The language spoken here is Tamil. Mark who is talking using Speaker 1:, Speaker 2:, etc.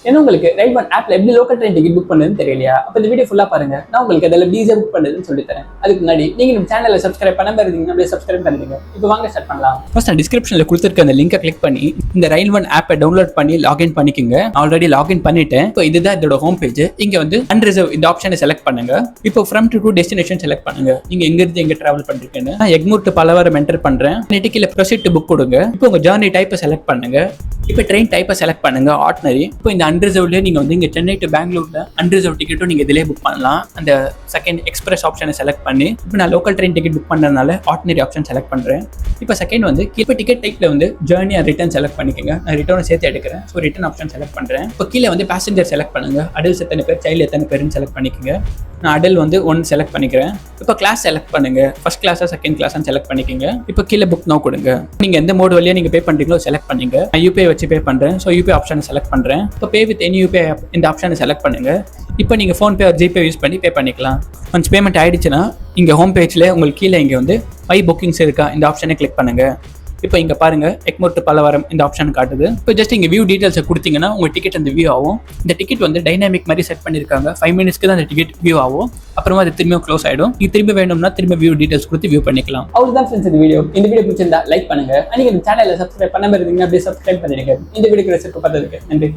Speaker 1: ஏன்னா உங்களுக்கு ரைட் ஒன் ஆப்ல எப்படி லோக்கல் ட்ரெயின் டிக்கெட் புக் பண்ணுறதுன்னு தெரியலையா? அப்போ இந்த வீடியோ ஃபுல்லாக பாருங்க. நான் உங்களுக்கு அதில் ஈஸியாக புக் பண்ணுறதுன்னு சொல்லி தரேன். அதுக்கு முன்னாடி நீங்கள் நம்ம சேனலை சப்ஸ்கிரைப் பண்ணாம இருந்தீங்கன்னா அப்படியே சப்ஸ்கிரைப் பண்ணிடுங்க. இப்போ வாங்க ஸ்டார்ட் பண்ணலாம். ஃபர்ஸ்ட் நான் டிஸ்கிரிப்ஷனில் கொடுத்துருக்க அந்த லிங்கை கிளிக் பண்ணி இந்த ரைட் ஒன் ஆப்பை டவுன்லோட் பண்ணி லாகின் பண்ணிக்கோங்க. ஆல்ரெடி லாகின் பண்ணிட்டேன். இப்போ இதுதான் இதோட ஹோம் பேஜ். இங்க வந்து அன்ரிசர்வ் இந்த ஆப்ஷனை செலக்ட் பண்ணுங்க. இப்போ ஃப்ரம் டு டெஸ்டினேஷன் செலக்ட் பண்ணுங்க. நீங்க எங்க இருந்து எங்க டிராவல் பண்றீங்கன்னு. நான் எக்மூர் டு பலவரம் என்டர் பண்றேன். நெட்டிக்கில ப்ரொசீட் டு புக் கொடுங்க. இப்போ உங்க ஜர்னி டைப்பை செலக்ட் பண்ணுங்க. இப்போ ட்ரெயின் டைப்பை செலக்ட் பண்ணுங்க. ஆர்டினரி. இப்போ இந்த அன்ரிசர்வ்லேயே நீங்கள் வந்து இங்கே சென்னை டு பெங்களூர்ல அன்ரிசர்வ் டிக்கெட்டும் நீங்கள் இதிலே புக் பண்ணலாம். அந்த செகண்ட் எக்ஸ்பிரஸ் ஆப்ஷனை செலக்ட் பண்ணி இப்போ நான் லோக்கல் ட்ரெயின் டிக்கெட் புக் பண்ணுறதுனால ஆர்டினரி ஆப்ஷன் செலக்ட் பண்ணுறேன். இப்போ செகண்ட் வந்து இப்போ டிக்கெட் டைப்பில் வந்து ஜர்னி அண்ட் ரிட்டர்ன் செலக்ட் பண்ணிக்கோங்க. நான் ரிட்டர்னை சேர்த்து எடுக்கிறேன். ஸோ ரிட்டர்ன் ஆப்ஷன் செலக்ட் பண்ணுறேன். இப்போ கீழே வந்து பேசஞ்சர் செலக்ட் பண்ணுங்க. அடல்ட்ஸ் எத்தனை பேர், சைல்டு எத்தனை பேருன்னு செலக்ட் பண்ணிக்கோங்க. நான் அடல் வந்து 1 செலக்ட் பண்ணிக்கிறேன். இப்போ கிளாஸ் செலக்ட் பண்ணுங்க. ஃபர்ஸ்ட் கிளாஸா செகண்ட் கிளாஸான்னு செலக்ட் பண்ணிக்கோங்க. இப்போ கீழே புக் நோ கொடுங்க. நீங்கள் எந்த மோட் வழியாக நீங்கள் பே பண்ணுறீங்களோ செலக்ட் பண்ணுங்க. நான் யூபிஐ வச்சு பே பண்ணுறேன். ஸோ யூபிஐ ஆப்ஷனை செலக்ட் பண்ணுறேன். இப்போ பே வித் எனி யூபிஐ இந்த ஆப்ஷனை செலக்ட் பண்ணுங்க. இப்போ நீங்கள் ஃபோன்பே ஒரு ஜிபே யூஸ் பண்ணி பே பண்ணிக்கலாம். ஒன்ஸ் பேமெண்ட் ஆயிடுச்சுன்னா இங்கே ஹோம் பேஜில் உங்களுக்கு கீழே இங்கே வந்து மை புக்கிங்ஸ் இருக்கா இந்த ஆப்ஷனை கிளிக் பண்ணுங்க. இப்போ இங்கே பாருங்க எக்மூர் டு பலவரம் இந்த ஆப்ஷன் காட்டுது. இப்போ ஜஸ்ட் இங்கே வியூ டீட்டெயில்ஸை கொடுத்தீங்கன்னா உங்கள் டிக்கெட் அந்த வியூ ஆகும். இந்த டிக்கெட் வந்து டைனாமிக் மாதிரி செட் பண்ணியிருக்காங்க. 5 மினிட்ஸ்க்கு தான் அந்த டிக்கெட் வியூ ஆகும். அப்புறமா அது திரும்பியும் க்ளோஸ் ஆகிடும். இது திரும்ப வேணும்னா திரும்ப வியூ டீட்டெயில்ஸ் கொடுத்து வியூ பண்ணிக்கலாம். அவ்வளோதான் ஃப்ரெண்ட்ஸ் இந்த வீடியோ. இந்த வீடியோ பிடிச்சிருந்தா லைக் பண்ணுங்க. நீங்கள் இந்த சேனலை சப்ஸ்கிரைப் பண்ணாம இருந்தீங்கன்னா அப்படியே சப்ஸ்கிரைப் பண்ணிடுங்க. இந்த வீடியோக்கு ரெசிப்ட் பார்த்ததுக்கு நன்றி.